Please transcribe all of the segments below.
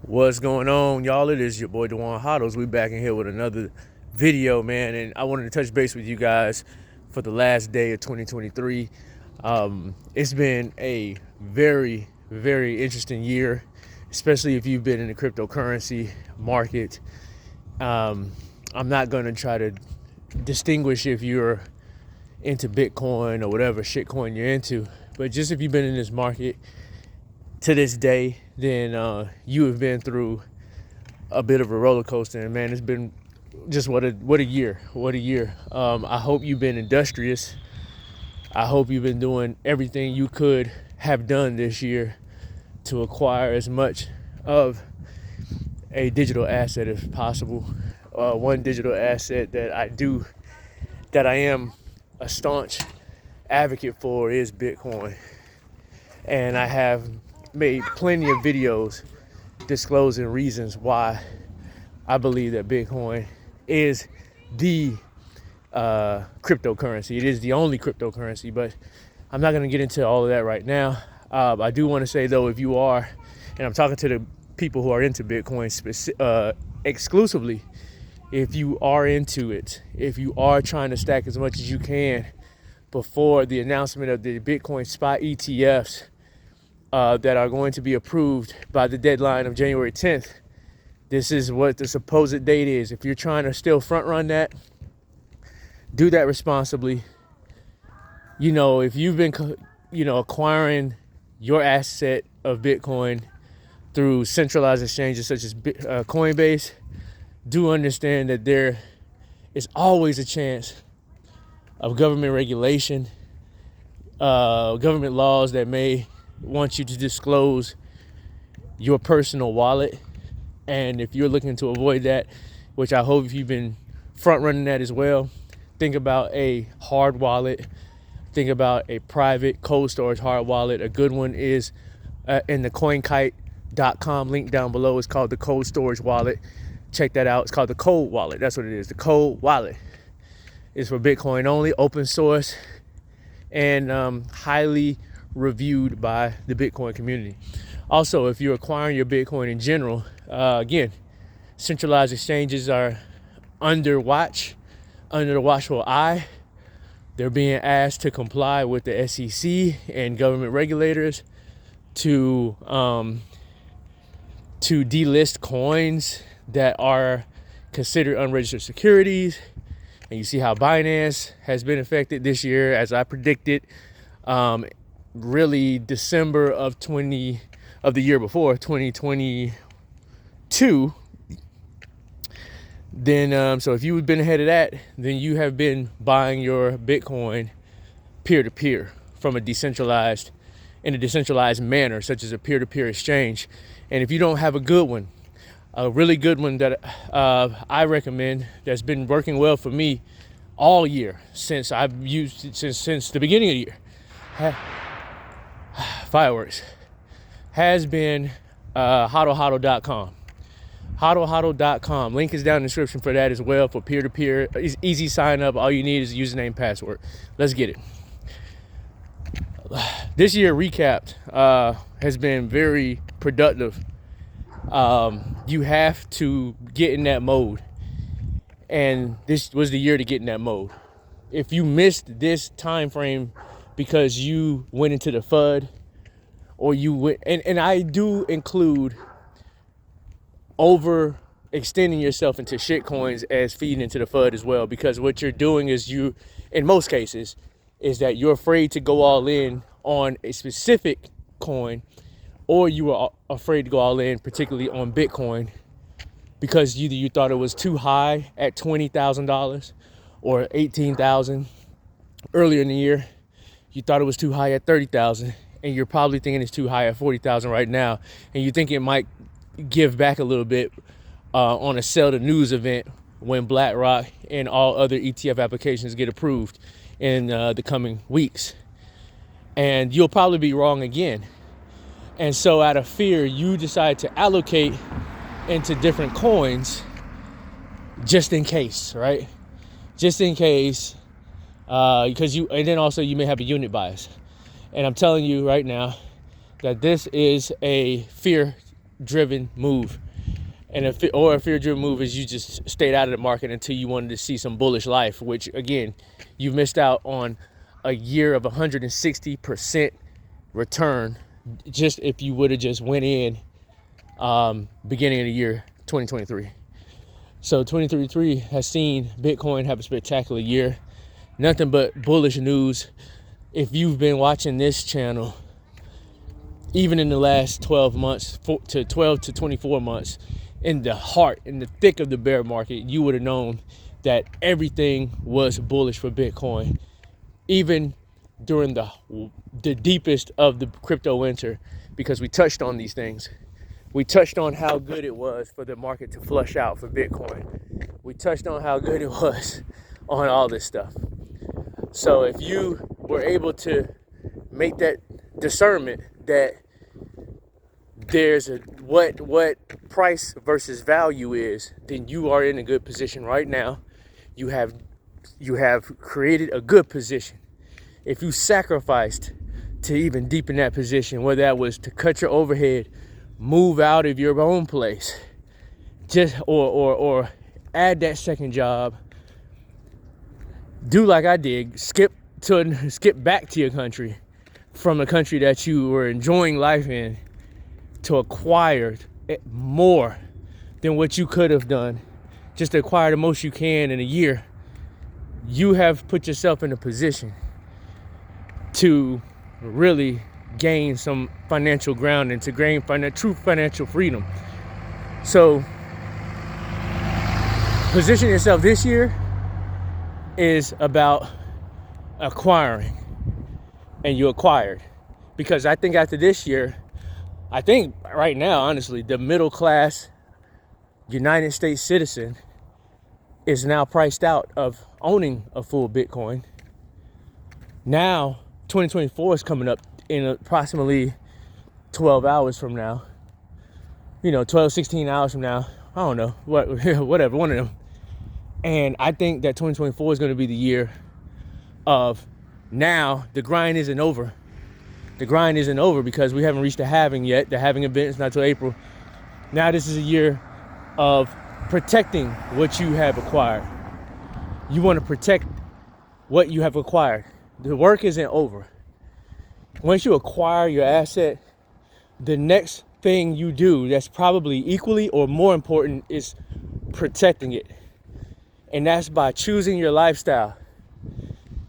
What's going on, y'all? It is your boy Dewan HODLs. We back in here with another video, man, and I wanted to touch base with you guys for the last day of 2023. It's been a very, very interesting year, especially if you've been in the cryptocurrency market. I'm not going to try to distinguish if you're into Bitcoin or whatever shitcoin you're into, but just if you've been in this market to this day, then you have been through a bit of a roller coaster. And man, it's been just what a year. I hope you've been industrious. I hope you've been doing everything you could have done this year to acquire as much of a digital asset as possible. One digital asset that I am a staunch advocate for is Bitcoin. And I have made plenty of videos disclosing reasons why I believe that Bitcoin is the cryptocurrency. It is the only cryptocurrency, but I'm not going to get into all of that right now. I do want to say, though, if you are, and I'm talking to the people who are into Bitcoin exclusively, if you are into it, if you are trying to stack as much as you can before the announcement of the Bitcoin spot ETFs, that are going to be approved by the deadline of January 10th. This is what the supposed date is. If you're trying to still front run that, do that responsibly. If you've been, acquiring your asset of Bitcoin through centralized exchanges such as Coinbase, do understand that there is always a chance of government regulation, government laws that may want you to disclose your personal wallet. And if you're looking to avoid that, which I hope you've been front running that as well, think about a hard wallet. Think about a private cold storage hard wallet. A good one is in the CoinKite.com link down below. It's called the cold storage wallet. Check that out. It's called the cold wallet. That's what it is. The cold wallet is for Bitcoin only, open source, and highly reviewed by the Bitcoin community. Also, if you're acquiring your Bitcoin in general, again, centralized exchanges are under the watchful eye. They're being asked to comply with the SEC and government regulators to delist coins that are considered unregistered securities. And you see how Binance has been affected this year, as I predicted. Really December of the year before, 2022. Then so if you've been ahead of that, then you have been buying your Bitcoin peer-to-peer in a decentralized manner, such as a peer-to-peer exchange. And if you don't have a good one, a really good one that I recommend, that's been working well for me all year since I've used it since the beginning of the year, fireworks, has been HODL.com. HODL.com. Link is down in the description for that as well, for peer-to-peer. Easy sign up. All you need is a username and password. Let's get it. This year recapped has been very productive. You have to get in that mode. And this was the year to get in that mode. If you missed this time frame because you went into the FUD, or you went, and I do include overextending yourself into shit coins as feeding into the FUD as well, because what you're doing is in most cases, is that you're afraid to go all in on a specific coin, or you are afraid to go all in, particularly on Bitcoin, because either you thought it was too high at $20,000 or $18,000 earlier in the year. You thought it was too high at $30,000, and you're probably thinking it's too high at $40,000 right now, and you think it might give back a little bit on a sell the news event when BlackRock and all other ETF applications get approved in the coming weeks. And you'll probably be wrong again. And so out of fear, you decide to allocate into different coins just in case, right? Just in case, because and then also you may have a unit bias. And I'm telling you right now that this is a fear driven move. And a fear-driven move is you just stayed out of the market until you wanted to see some bullish life, which again, you missed out on a year of 160% return just if you would have just went in beginning of the year 2023. So 2023 has seen Bitcoin have a spectacular year. Nothing but bullish news. If you've been watching this channel, even in the last 12 months to 12 to 24 months, in the thick of the bear market, you would have known that everything was bullish for Bitcoin. Even during the deepest of the crypto winter, because we touched on these things. We touched on how good it was for the market to flush out for Bitcoin. We touched on how good it was on all this stuff. So if you were able to make that discernment that there's what price versus value is, then you are in a good position right now. You have created a good position. If you sacrificed to even deepen that position, whether that was to cut your overhead, move out of your own place, just or add that second job, do like I did, skip back to your country from a country that you were enjoying life in, to acquire more than what you could have done, just to acquire the most you can in a year, you have put yourself in a position to really gain some financial ground and to gain true financial freedom. So position yourself this year is about acquiring, and you acquired. Because I think after this year, I think right now, honestly, the middle class United States citizen is now priced out of owning a full Bitcoin. Now, 2024 is coming up in approximately 12 hours from now. 12, 16 hours from now. I don't know, whatever, one of them. And I think that 2024 is going to be the year of, now the grind isn't over. The grind isn't over because we haven't reached the halving yet. The halving event is not till April. Now this is a year of protecting what you have acquired. You want to protect what you have acquired. The work isn't over. Once you acquire your asset, the next thing you do that's probably equally or more important is protecting it. And that's by choosing your lifestyle.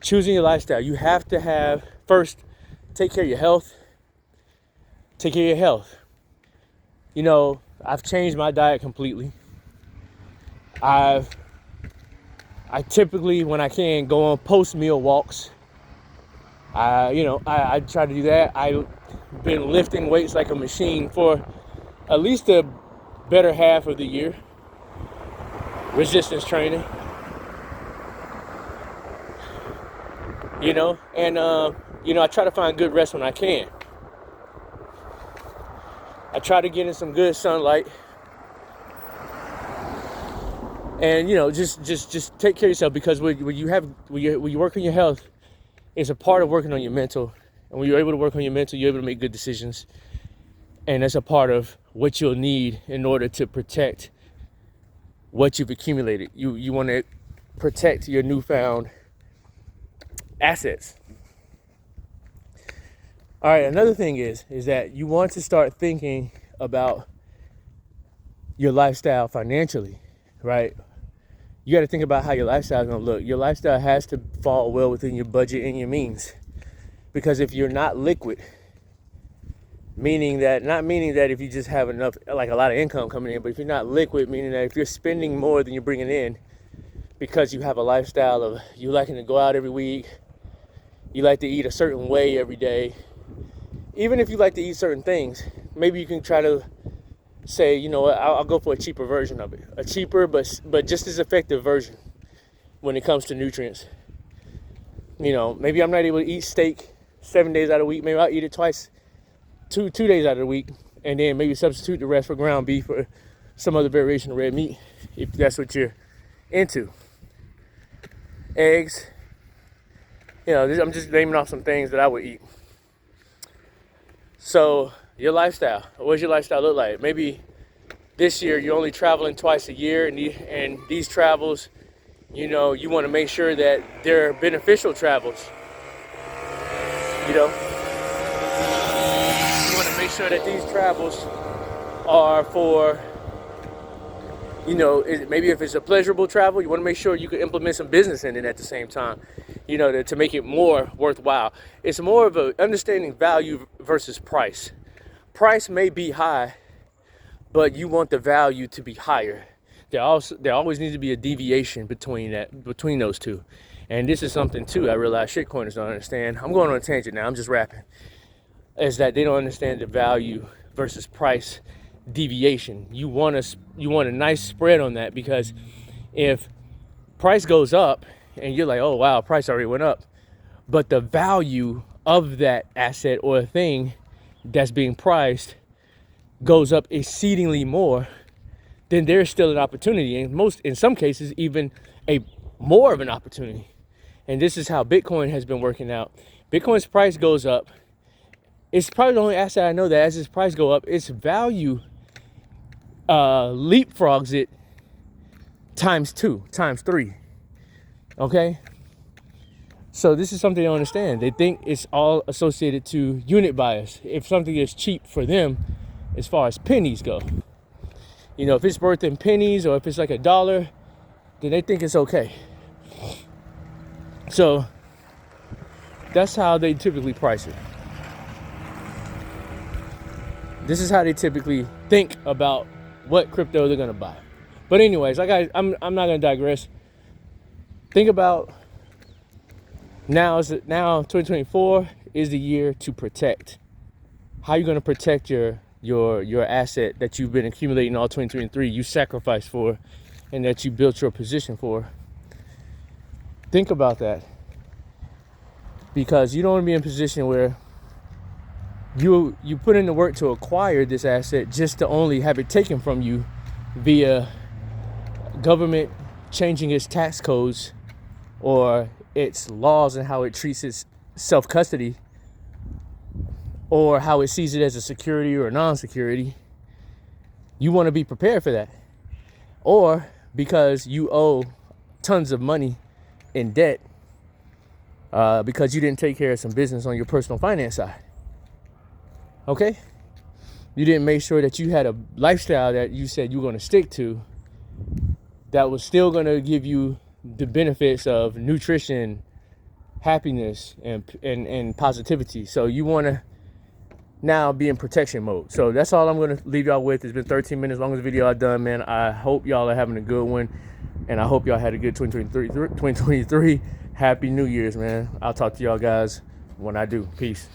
Choosing your lifestyle. You have to have, first, take care of your health. Take care of your health. I've changed my diet completely. I typically, when I can, go on post-meal walks. I try to do that. I've been lifting weights like a machine for at least a better half of the year. Resistance training. I try to find good rest when I can. I try to get in some good sunlight. And just take care of yourself, because when you work on your health, it's a part of working on your mental. And when you're able to work on your mental, you're able to make good decisions. And that's a part of what you'll need in order to protect what you've accumulated. You want to protect your newfound assets. All right, another thing is that you want to start thinking about your lifestyle financially, right? You got to think about how your lifestyle is going to look. Your lifestyle has to fall well within your budget and your means. Because if you're not liquid, not meaning that if you just have enough, like a lot of income coming in, but if you're not liquid, meaning that if you're spending more than you're bringing in, because you have a lifestyle of you liking to go out every week, you like to eat a certain way every day, even if you like to eat certain things, maybe you can try to say, you know what, I'll go for a cheaper version of it. A cheaper but just as effective version when it comes to nutrients. Maybe I'm not able to eat steak 7 days out of the week. Maybe I'll eat it twice, two days out of the week, and then maybe substitute the rest for ground beef or some other variation of red meat, if that's what you're into. Eggs. I'm just naming off some things that I would eat. So Your lifestyle. What does your lifestyle look like? Maybe this year you're only traveling twice a year, and these travels, you know, you want to make sure that they're beneficial travels. You know, you want to make sure that these travels are for, you know, maybe if it's a pleasurable travel, you want to make sure you can implement some business in it at the same time, you know, to make it more worthwhile. It's more of a understanding value versus price. Price may be high, but you want the value to be higher. There always needs to be a deviation between those two. And this is something too I realize shitcoiners don't understand. I'm going on a tangent now, I'm just rapping. Is that they don't understand the value versus price deviation. You want a nice spread on that, because if price goes up and you're like, oh wow, price already went up, but the value of that asset or thing that's being priced goes up exceedingly more, then there's still an opportunity, and in some cases even a more of an opportunity. And this is how Bitcoin has been working out. Bitcoin's price goes up. It's probably the only asset I know that as its price go up, its value leapfrogs it times 2, times 3. Okay? So this is something they don't understand. They think it's all associated to unit bias. If something is cheap for them, as far as pennies go, you know, if it's worth in pennies or if it's like $1, then they think it's okay. So that's how they typically price it. This is how they typically think about what crypto they're gonna buy. But anyways, I'm not gonna digress. Think about now 2024 is the year to protect. How are you gonna protect your asset that you've been accumulating all 2023, you sacrificed for, and that you built your position for? Think about that, because you don't want to be in a position where you put in the work to acquire this asset just to only have it taken from you via government changing its tax codes or its laws and how it treats its self-custody, or how it sees it as a security or a non-security. You want to be prepared for that. Or because you owe tons of money in debt because you didn't take care of some business on your personal finance side. Okay? You didn't make sure that you had a lifestyle that you said you were going to stick to that was still going to give you the benefits of nutrition, happiness, and positivity. So you want to now be in protection mode. So that's all I'm going to leave y'all with. It's been 13 minutes, longest video I've done, man. I hope y'all are having a good one, and I hope y'all had a good 2023. Happy New Year's, man. I'll talk to y'all guys when I do. Peace.